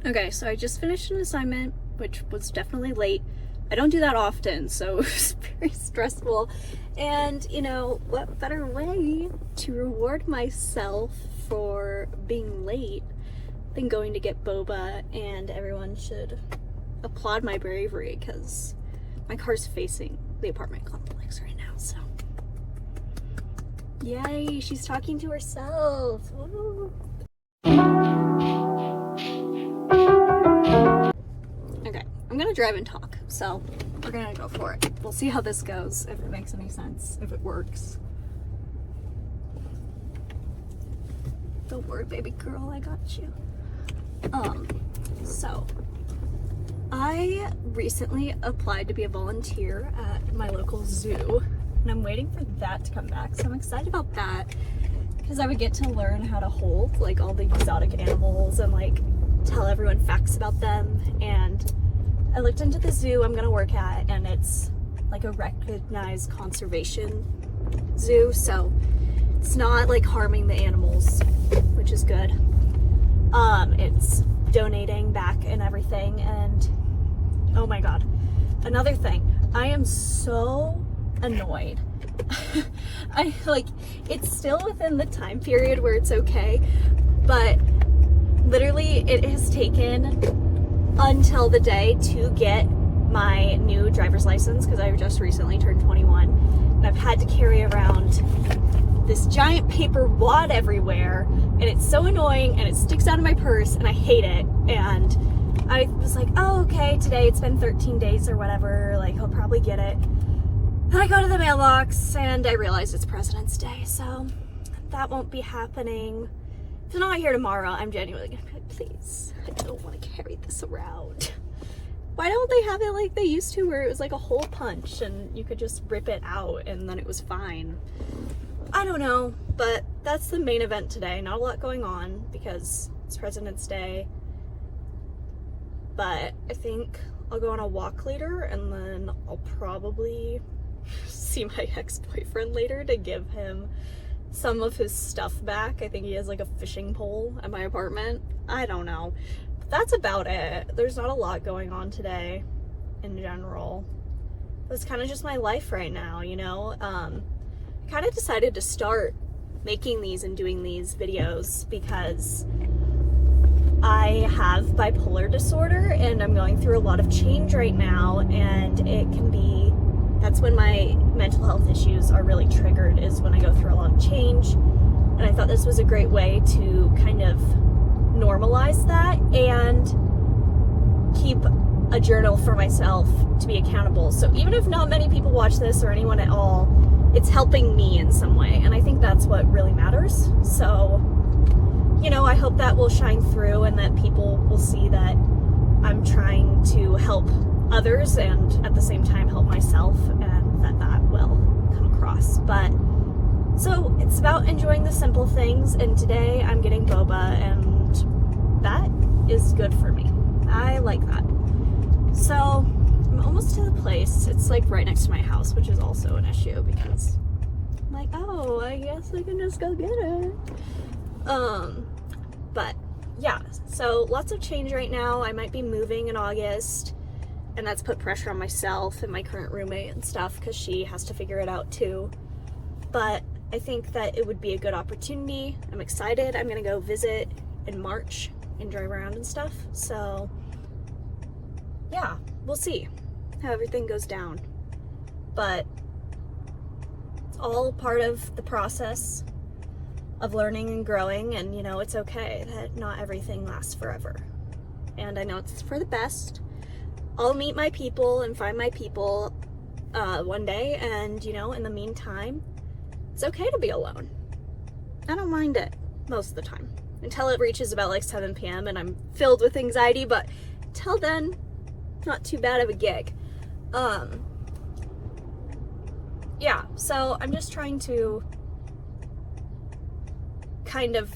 Okay, so I just finished an assignment, which was definitely late. I don't do that often, so it was very stressful. And, you know, what better way to reward myself for being late than going to get boba, and everyone should applaud my bravery because my car's facing the apartment complex right now, so. Yay, she's talking to herself. Ooh. Okay, I'm gonna drive and talk, so we're gonna go for it. We'll see how this goes, if it makes any sense, if it works. Don't worry, baby girl, I got you. So I recently applied to be a volunteer at my local zoo, and I'm waiting for that to come back, so I'm excited about that because I would get to learn how to hold like all the exotic animals and like tell everyone facts about them. And I looked into the zoo I'm gonna work at, and it's like a recognized conservation zoo, so it's not like harming the animals, which is good. It's donating back and everything. And oh my god, another thing, I am so annoyed. I like, it's still within the time period where it's okay, but literally it has taken until the day to get my new driver's license because I just recently turned 21, and I've had to carry around this giant paper wad everywhere, and it's so annoying, and it sticks out of my purse, and I hate it. And I was like, oh, okay, today it's been 13 days or whatever, like I'll probably get it. And I go to the mailbox and I realize it's President's Day, so that won't be happening. If it's not here tomorrow, I'm genuinely gonna be like, please, I don't want to carry this around. Why don't they have it like they used to, where it was like a hole punch and you could just rip it out and then it was fine? I don't know, but that's the main event today. Not a lot going on because it's President's Day, but I think I'll go on a walk later, and then I'll probably see my ex-boyfriend later to give him some of his stuff back. I think he has like a fishing pole at my apartment. I don't know. But that's about it. There's not a lot going on today in general. It's kind of just my life right now, you know? I kind of decided to start making these and doing these videos because I have bipolar disorder and I'm going through a lot of change right now, and it can be, that's when my mental health issues are really triggered, is when I go through a lot of change. And I thought this was a great way to kind of normalize that and keep a journal for myself to be accountable. So even if not many people watch this or anyone at all, it's helping me in some way, and I think that's what really matters. So, you know, I hope that will shine through and that people will see that I'm trying to help others and at the same time help myself, and that will come across. But so it's about enjoying the simple things, and today I'm getting boba, and that is good for me. I like that. So I'm almost to the place. It's like right next to my house, which is also an issue because I'm like, oh, I guess I can just go get it. But yeah, so lots of change right now. I might be moving in August, and that's put pressure on myself and my current roommate and stuff because she has to figure it out too. But I think that it would be a good opportunity. I'm excited. I'm gonna go visit in March and drive around and stuff. So yeah, we'll see how everything goes down. But it's all part of the process of learning and growing, and you know, it's okay that not everything lasts forever. And I know it's for the best. I'll meet my people and find my people one day, and you know, in the meantime, it's okay to be alone. I don't mind it most of the time until it reaches about like 7 p.m. and I'm filled with anxiety, but till then, not too bad of a gig. Yeah, so I'm just trying to kind of,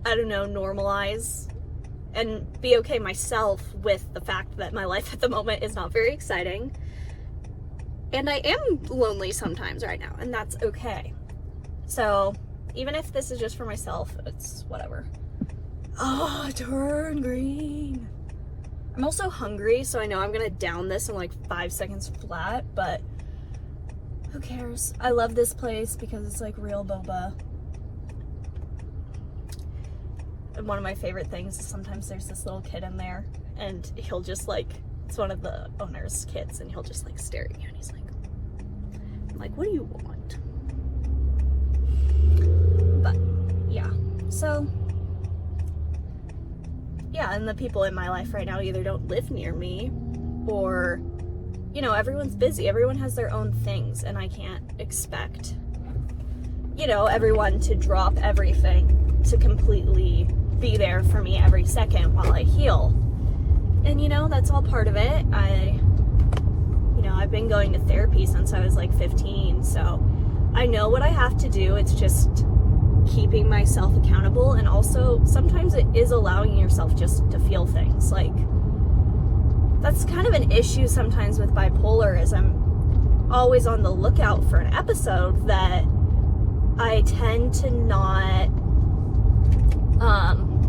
I don't know, normalize and be okay myself with the fact that my life at the moment is not very exciting. And I am lonely sometimes right now, and that's okay. So even if this is just for myself, it's whatever. Oh, turn green. I'm also hungry, so I know I'm gonna down this in like 5 seconds flat, but who cares? I love this place because it's like real boba. And one of my favorite things is sometimes there's this little kid in there and he'll just like, it's one of the owner's kids, and he'll just like stare at you and he's like, I'm like, what do you want? But yeah, so yeah, and the people in my life right now either don't live near me or, you know, everyone's busy. Everyone has their own things, and I can't expect, you know, everyone to drop everything to completely be there for me every second while I heal. And, you know, that's all part of it. I've been going to therapy since I was like 15, so I know what I have to do. It's just keeping myself accountable, and also sometimes it is allowing yourself just to feel things. Like, that's kind of an issue sometimes with bipolar, is I'm always on the lookout for an episode that I tend to not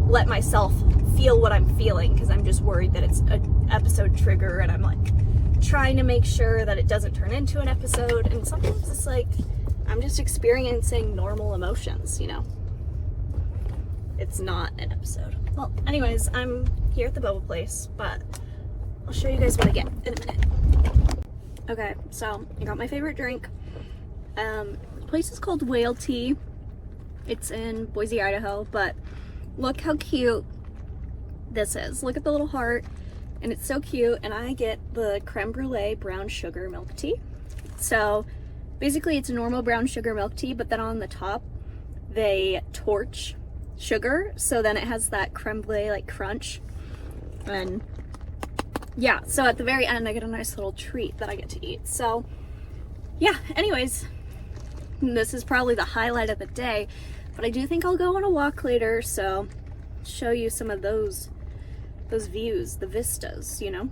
let myself feel what I'm feeling, because I'm just worried that it's an episode trigger, and I'm like trying to make sure that it doesn't turn into an episode. And sometimes it's like I'm just experiencing normal emotions, you know? It's not an episode. Well, anyways, I'm here at the boba place, but I'll show you guys what I get in a minute. Okay, so I got my favorite drink. The place is called Whale Tea. It's in Boise, Idaho, but look how cute this is. Look at the little heart, and it's so cute. And I get the creme brulee brown sugar milk tea. So basically it's a normal brown sugar milk tea, but then on the top they torch sugar, so then it has that creme brulee like crunch. And yeah, so at the very end I get a nice little treat that I get to eat. So yeah, anyways, this is probably the highlight of the day, but I do think I'll go on a walk later, so show you some of those views, the vistas, you know.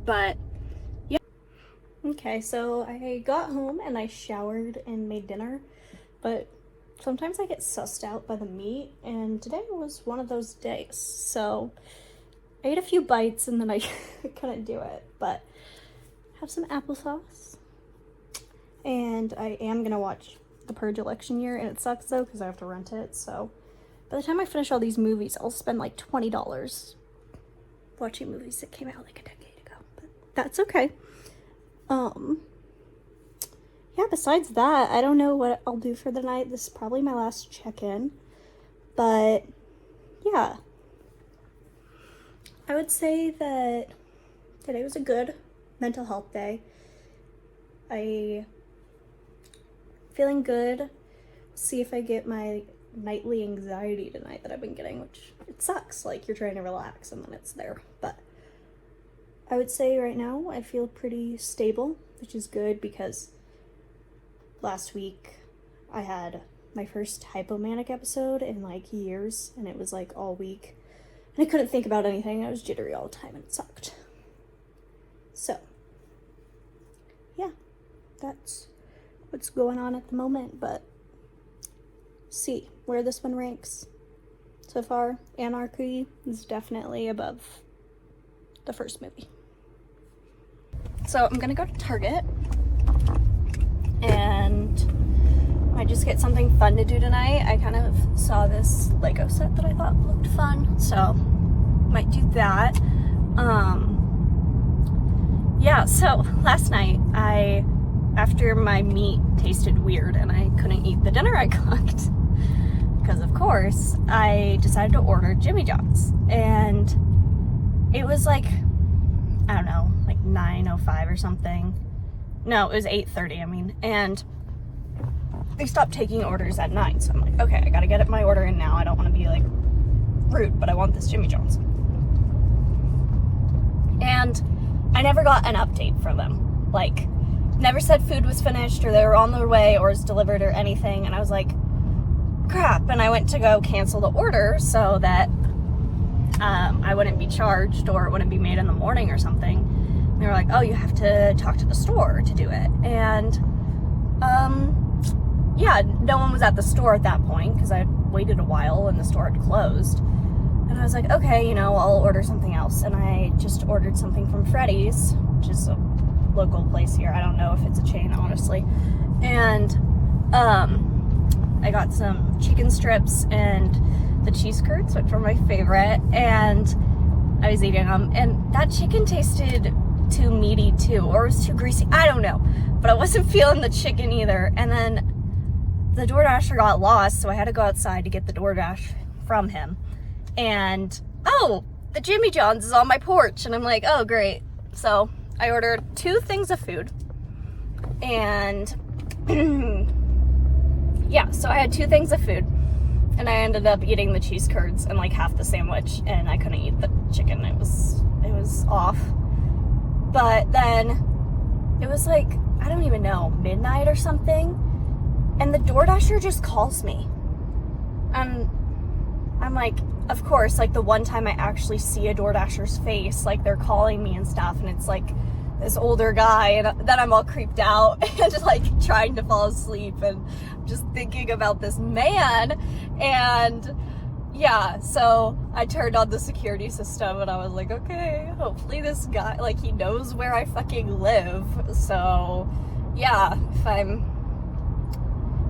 But yeah. Okay, so I got home and I showered and made dinner, but sometimes I get sussed out by the meat, and today was one of those days. So I ate a few bites and then I couldn't do it, but have some applesauce. And I am gonna watch The Purge election year, and it sucks though because I have to rent it, so by the time I finish all these movies, I'll spend like $20 watching movies that came out like a decade ago, but that's okay. Yeah, besides that, I don't know what I'll do for the night. This is probably my last check-in, but yeah. I would say that today was a good mental health day. Feeling good. See if I get my nightly anxiety tonight that I've been getting, which it sucks. Like, you're trying to relax and then it's there. But I would say right now I feel pretty stable, which is good because last week I had my first hypomanic episode in like years, and it was like all week. And I couldn't think about anything. I was jittery all the time and it sucked. So, yeah, that's what's going on at the moment, but see where this one ranks so far. Anarchy is definitely above the first movie. So I'm gonna go to Target and I just get something fun to do tonight. I kind of saw this Lego set that I thought looked fun, so might do that. Yeah, so last night after my meat tasted weird and I couldn't eat the dinner I cooked, because of course, I decided to order Jimmy John's, and it was like, I don't know, like 9:05 or something. No, it was 8:30, I mean, and they stopped taking orders at 9, so I'm like, okay, I gotta get my order in now. I don't want to be like rude, but I want this Jimmy John's. And I never got an update from them. Like, never said food was finished or they were on their way or it's delivered or anything. And I was like, crap. And I went to go cancel the order so that I wouldn't be charged or it wouldn't be made in the morning or something. And they were like, oh, you have to talk to the store to do it. And yeah, no one was at the store at that point because I had waited a while and the store had closed. And I was like, okay, you know, I'll order something else. And I just ordered something from Freddy's, which is a local place here. I don't know if it's a chain, honestly. And I got some chicken strips and the cheese curds, which were my favorite. And I was eating them. And that chicken tasted too meaty too, or it was too greasy. I don't know. But I wasn't feeling the chicken either. And then the DoorDasher got lost, so I had to go outside to get the DoorDash from him. And, oh, the Jimmy John's is on my porch. And I'm like, oh, great. So I ordered 2 things of food. And yeah, so I had 2 things of food. And I ended up eating the cheese curds and like half the sandwich. And I couldn't eat the chicken. It was off. But then it was like, I don't even know, midnight or something. And the DoorDasher just calls me. And I'm like, of course, like the one time I actually see a DoorDasher's face, like they're calling me and stuff, and it's like this older guy, and then I'm all creeped out and like trying to fall asleep and just thinking about this man. And yeah, so I turned on the security system and I was like, okay, hopefully this guy, like, he knows where I fucking live. So yeah, if I'm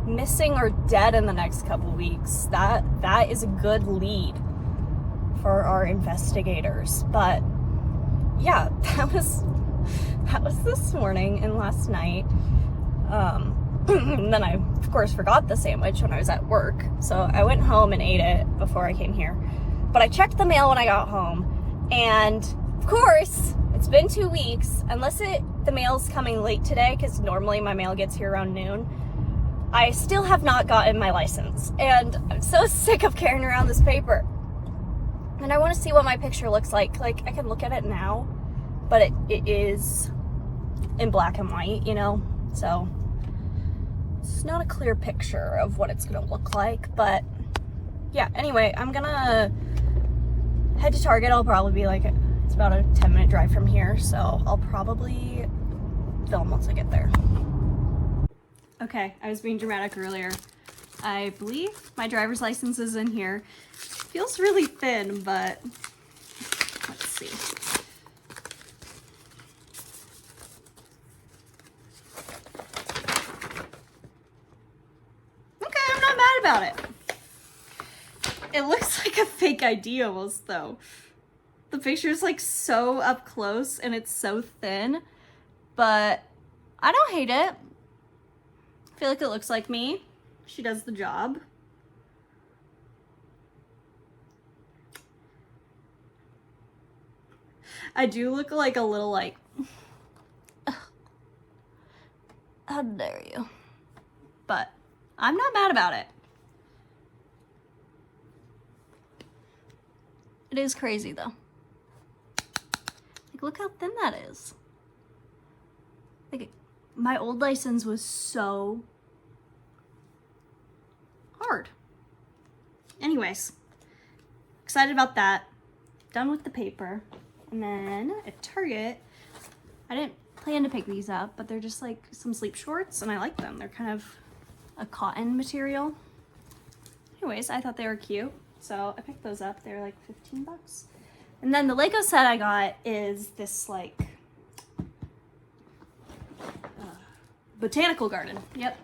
missing or dead in the next couple weeks, that is a good lead for our investigators. But yeah, that was this morning and last night. And then I of course forgot the sandwich when I was at work, so I went home and ate it before I came here. But I checked the mail when I got home, and of course it's been 2 weeks, unless the mail's coming late today, because normally my mail gets here around noon. I still have not gotten my license, and I'm so sick of carrying around this paper. And I want to see what my picture looks like. Like, I can look at it now, but it is in black and white, you know? So it's not a clear picture of what it's gonna look like, but yeah, anyway, I'm gonna head to Target. I'll probably be like, it's about a 10-minute drive from here, so I'll probably film once I get there. Okay, I was being dramatic earlier. I believe my driver's license is in here. Feels really thin, but let's see. Okay, I'm not mad about it. It looks like a fake ID almost, though. The picture is like so up close and it's so thin, but I don't hate it. I feel like it looks like me. She does the job. I do look like a little like, how dare you? But I'm not mad about it. It is crazy though. Like, look how thin that is. Like, my old license was so hard. Anyways, excited about that. Done with the paper. And then at Target, I didn't plan to pick these up, but they're just like some sleep shorts, and I like them. They're kind of a cotton material. Anyways, I thought they were cute, so I picked those up. They're like 15 bucks. And then the Lego set I got is this like botanical garden. Yep.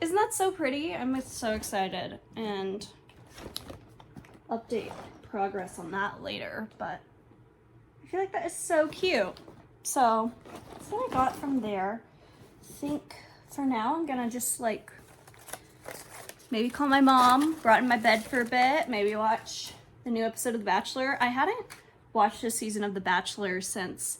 Isn't that so pretty? I'm so excited, and update progress on that later, but I feel like that is so cute. So that's what I got from there. I think for now I'm gonna just like maybe call my mom, brought in my bed for a bit, maybe watch the new episode of The Bachelor. I hadn't watched a season of The Bachelor since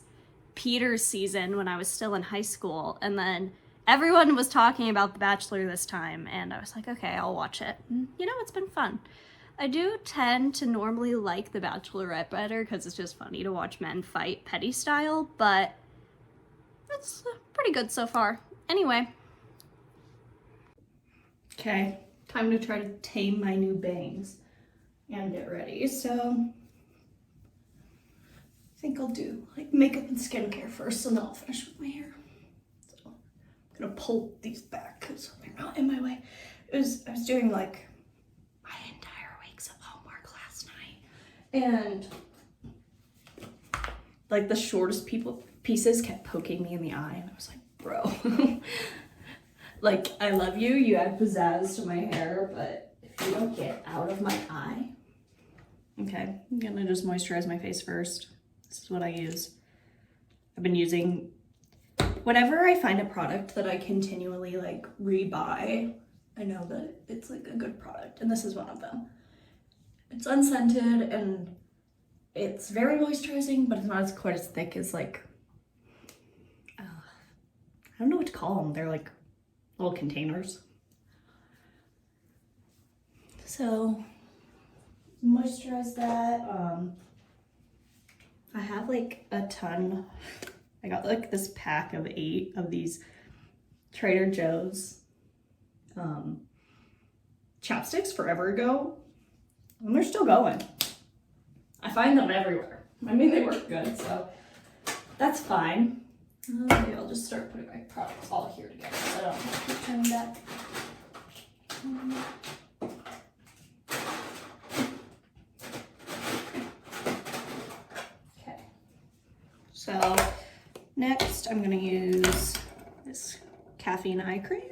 Peter's season when I was still in high school, and then everyone was talking about The Bachelor this time, and I was like, okay, I'll watch it. And, you know, it's been fun. I do tend to normally like The Bachelorette better because it's just funny to watch men fight petty style, but it's pretty good so far. Anyway. Okay, time to try to tame my new bangs and get ready. So I think I'll do like makeup and skincare first, and then I'll finish with my hair. So I'm gonna pull these back because they're not in my way. I was doing like my entire weeks of homework last night. And like the shortest pieces kept poking me in the eye, and I was like, bro, like, I love you, you add pizzazz to my hair, but if you don't get out of my eye. Okay, I'm gonna just moisturize my face first. This is what I use. I've been using, whenever I find a product that I continually like rebuy, I know that it's like a good product, and this is one of them. It's unscented and it's very moisturizing, but it's not quite as thick as like, I don't know what to call them. They're like little containers. So moisturize that. I have like a ton. I got like this pack of 8 of these Trader Joe's chapsticks forever ago, and they're still going. I find them everywhere. I mean, they work good, so that's fine. Maybe I'll just start putting my products all here together so I don't have to keep turning back. Okay. So next I'm gonna use this caffeine eye cream.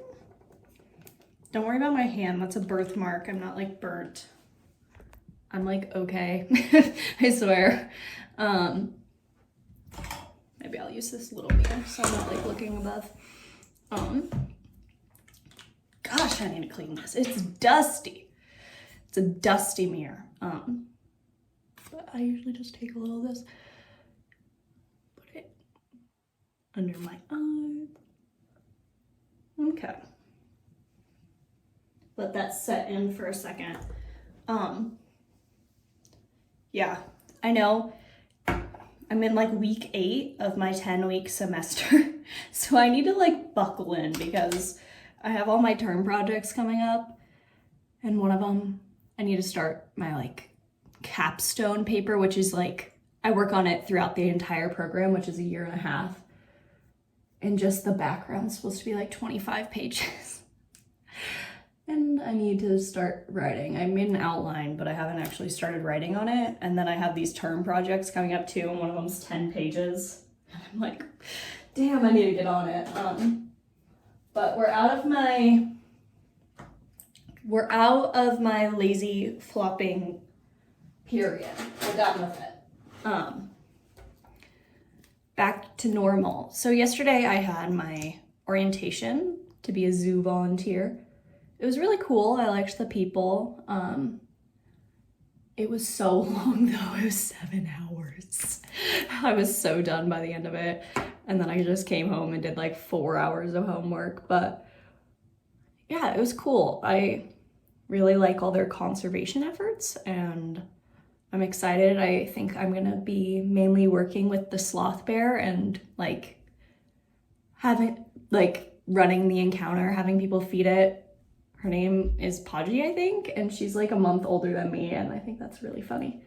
Don't worry about my hand, that's a birthmark. I'm not like burnt. I'm like, okay, I swear. Maybe I'll use this little mirror so I'm not like looking above. Gosh, I need to clean this. It's dusty. It's a dusty mirror. But I usually just take a little of this, put it under my eye. Okay. Let that set in for a second. Yeah, I know I'm in like week 8 of my 10-week semester. So I need to like buckle in because I have all my term projects coming up. And one of them, I need to start my like capstone paper, which is like, I work on it throughout the entire program, which is a 1.5 years. And just the background's supposed to be like 25 pages. And I need to start writing. I made an outline, but I haven't actually started writing on it. And then I have these term projects coming up too, and one of them's 10 pages. And I'm like, damn, I need to get on it. But we're out of my lazy flopping period. We're done with it. Back to normal. So yesterday I had my orientation to be a zoo volunteer. It was really cool. I liked the people. It was so long though. It was 7 hours. I was so done by the end of it. And then I just came home and did like 4 hours of homework. But yeah, it was cool. I really like all their conservation efforts and I'm excited. I think I'm gonna be mainly working with the sloth bear and like running the encounter, having people feed it. Her name is Podgy, I think, and she's like a month older than me, and I think that's really funny.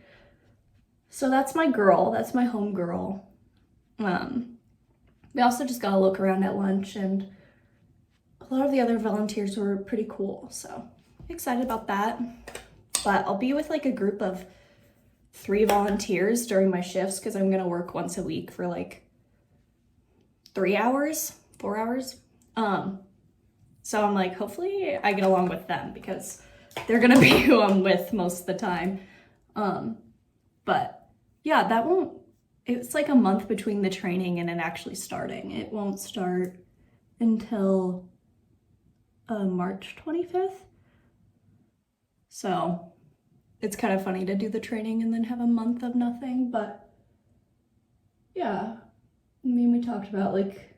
So that's my girl, that's my home girl. We also just got to look around at lunch, and a lot of the other volunteers were pretty cool, so excited about that. But I'll be with like a group of 3 volunteers during my shifts because I'm gonna work once a week for like 3 hours, 4 hours. So I'm like, hopefully I get along with them because they're gonna be who I'm with most of the time. But yeah, it's like a month between the training and it actually starting. It won't start until March 25th. So it's kind of funny to do the training and then have a month of nothing, but yeah. I mean, we talked about like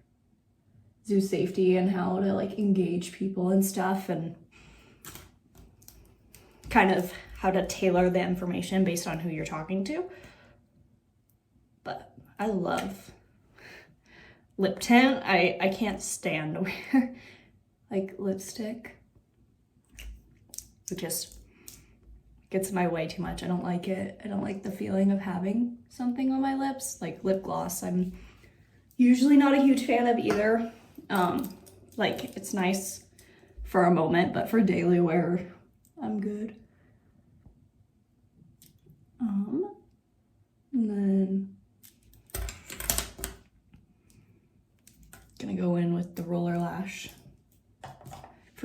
zoo safety and how to like engage people and stuff and kind of how to tailor the information based on who you're talking to. But I love lip tint. I can't stand to wear like lipstick. It just gets in my way too much. I don't like it. I don't like the feeling of having something on my lips. Like lip gloss, I'm usually not a huge fan of either. Like it's nice for a moment, but for daily wear, I'm good.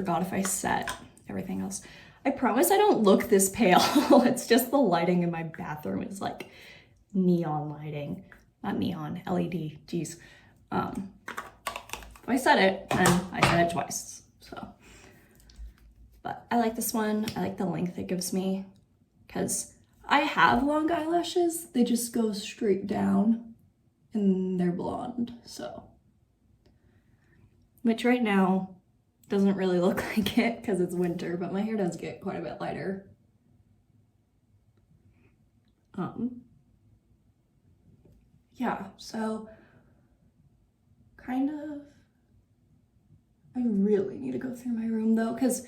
forgot if I set everything else. I promise I don't look this pale. It's just the lighting in my bathroom is like neon lighting. Not neon, LED, geez. If I set it, then I set it twice, so. But I like this one. I like the length it gives me because I have long eyelashes. They just go straight down and they're blonde, so. Which right now doesn't really look like it because it's winter, but my hair does get quite a bit lighter. Yeah, so kind of, I really need to go through my room though, because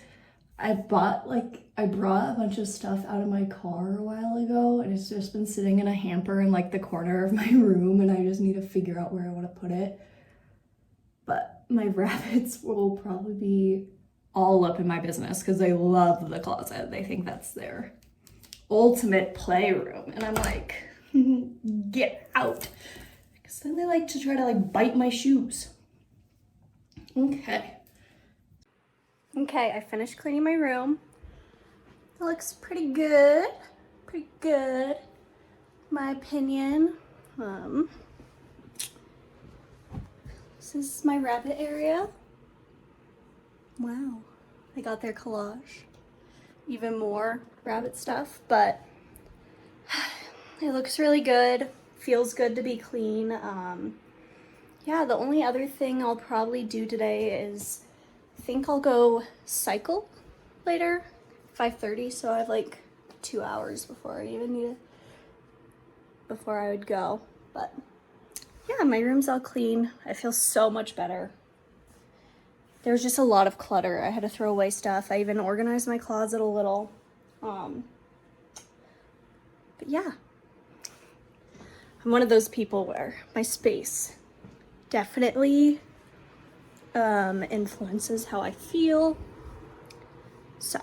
I brought a bunch of stuff out of my car a while ago, and it's just been sitting in a hamper in like the corner of my room, and I just need to figure out where I want to put it. But my rabbits will probably be all up in my business because they love the closet. They think that's their ultimate playroom, and I'm like, get out. Because then they like to try to like bite my shoes. Okay, I finished cleaning my room. It looks pretty good, my opinion. This is my rabbit area. Wow, I got their collage. Even more rabbit stuff, but it looks really good. Feels good to be clean. Yeah, the only other thing I'll probably do today is I think I'll go cycle later, 5:30, so I have like 2 hours before I would go. But yeah, my room's all clean. I feel so much better. There's just a lot of clutter. I had to throw away stuff. I even organized my closet a little. But yeah, I'm one of those people where my space definitely influences how I feel. So,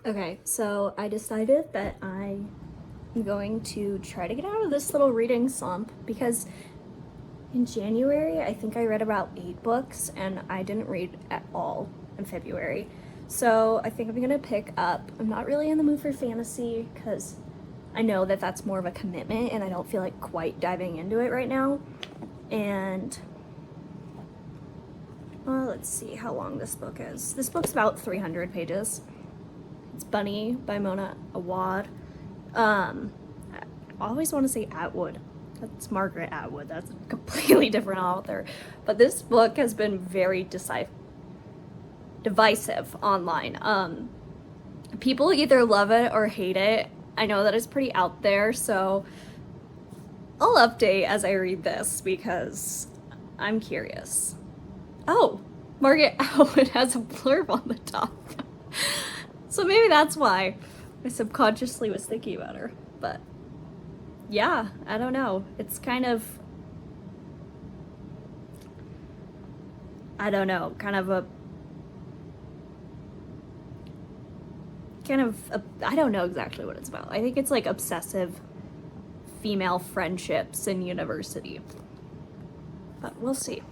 okay, so I decided that I'm going to try to get out of this little reading slump because in January, I think I read about 8 books and I didn't read at all in February. So I think I'm gonna pick up. I'm not really in the mood for fantasy because I know that that's more of a commitment and I don't feel like quite diving into it right now. And well, let's see how long this book is. This book's about 300 pages. It's Bunny by Mona Awad. I always want to say Atwood. That's Margaret Atwood. That's a completely different author. But this book has been very divisive online. People either love it or hate it. I know that it's pretty out there, so I'll update as I read this because I'm curious. Oh, Margaret Atwood has a blurb on the top. So maybe that's why I subconsciously was thinking about her. But yeah, I don't know. It's kind of, I don't know, I don't know exactly what it's about. I think it's like obsessive female friendships in university. But we'll see.